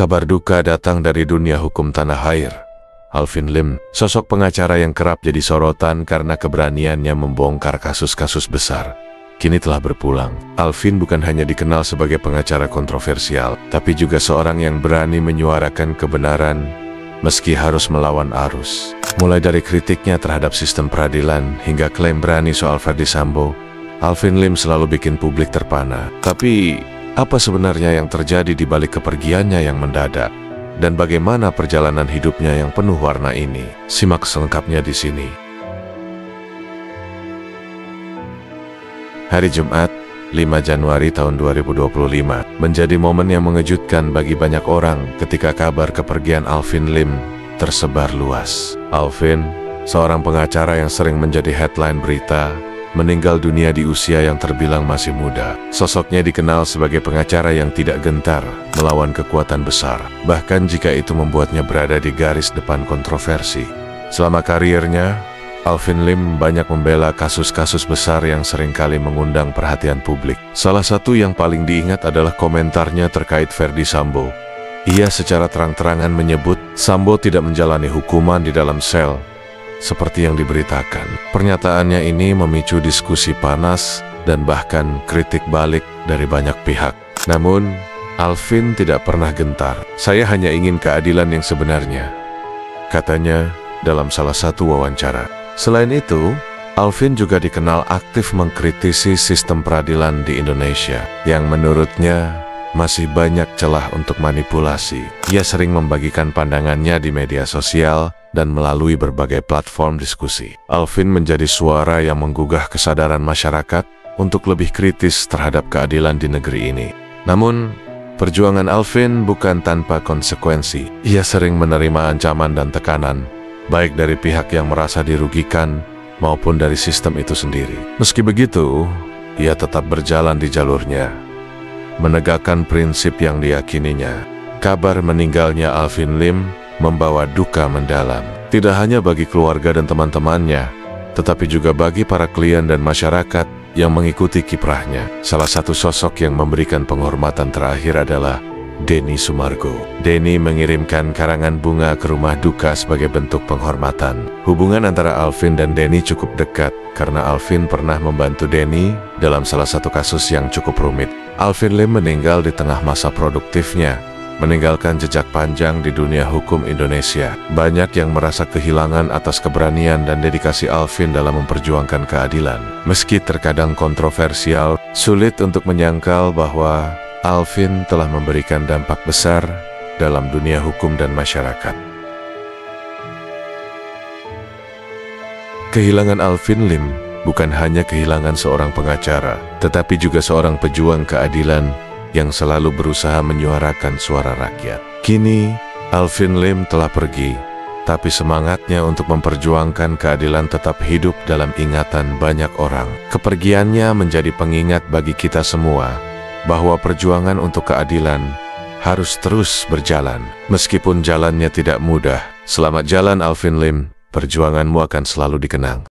Kabar duka datang dari dunia hukum tanah air. Alvin Lim, sosok pengacara yang kerap jadi sorotan karena keberaniannya membongkar kasus-kasus besar, kini telah berpulang. Alvin bukan hanya dikenal sebagai pengacara kontroversial, tapi juga seorang yang berani menyuarakan kebenaran meski harus melawan arus. Mulai dari kritiknya terhadap sistem peradilan hingga klaim berani soal Ferdy Sambo, Alvin Lim selalu bikin publik terpana. Tapi, apa sebenarnya yang terjadi di balik kepergiannya yang mendadak? Dan bagaimana perjalanan hidupnya yang penuh warna ini? Simak selengkapnya di sini. Hari Jumat, 5 Januari tahun 2025, menjadi momen yang mengejutkan bagi banyak orang ketika kabar kepergian Alvin Lim tersebar luas. Alvin, seorang pengacara yang sering menjadi headline berita, meninggal dunia di usia yang terbilang masih muda. Sosoknya dikenal sebagai pengacara yang tidak gentar melawan kekuatan besar, bahkan jika itu membuatnya berada di garis depan kontroversi. Selama karirnya, Alvin Lim banyak membela kasus-kasus besar yang seringkali mengundang perhatian publik. Salah satu yang paling diingat adalah komentarnya terkait Ferdy Sambo. Ia secara terang-terangan menyebut Sambo tidak menjalani hukuman di dalam sel seperti yang diberitakan. Pernyataannya ini memicu diskusi panas dan bahkan kritik balik dari banyak pihak. Namun, Alvin tidak pernah gentar. "Saya hanya ingin keadilan yang sebenarnya," katanya dalam salah satu wawancara. Selain itu, Alvin juga dikenal aktif mengkritisi sistem peradilan di Indonesia, yang menurutnya masih banyak celah untuk manipulasi. Ia sering membagikan pandangannya di media sosial dan melalui berbagai platform diskusi. Alvin menjadi suara yang menggugah kesadaran masyarakat untuk lebih kritis terhadap keadilan di negeri ini. Namun, perjuangan Alvin bukan tanpa konsekuensi. Ia sering menerima ancaman dan tekanan, baik dari pihak yang merasa dirugikan maupun dari sistem itu sendiri. Meski begitu, ia tetap berjalan di jalurnya, menegakkan prinsip yang diyakininya. Kabar meninggalnya Alvin Lim membawa duka mendalam, tidak hanya bagi keluarga dan teman-temannya, tetapi juga bagi para klien dan masyarakat yang mengikuti kiprahnya. Salah satu sosok yang memberikan penghormatan terakhir adalah Denny Sumargo. Denny mengirimkan karangan bunga ke rumah duka sebagai bentuk penghormatan. Hubungan antara Alvin dan Denny cukup dekat karena Alvin pernah membantu Denny dalam salah satu kasus yang cukup rumit. Alvin Lim meninggal di tengah masa produktifnya, meninggalkan jejak panjang di dunia hukum Indonesia. Banyak yang merasa kehilangan atas keberanian dan dedikasi Alvin dalam memperjuangkan keadilan. Meski terkadang kontroversial, sulit untuk menyangkal bahwa Alvin telah memberikan dampak besar dalam dunia hukum dan masyarakat. Kehilangan Alvin Lim bukan hanya kehilangan seorang pengacara, tetapi juga seorang pejuang keadilan yang selalu berusaha menyuarakan suara rakyat. Kini, Alvin Lim telah pergi, tapi semangatnya untuk memperjuangkan keadilan tetap hidup dalam ingatan banyak orang. Kepergiannya menjadi pengingat bagi kita semua bahwa perjuangan untuk keadilan harus terus berjalan. Meskipun jalannya tidak mudah, selamat jalan Alvin Lim, perjuanganmu akan selalu dikenang.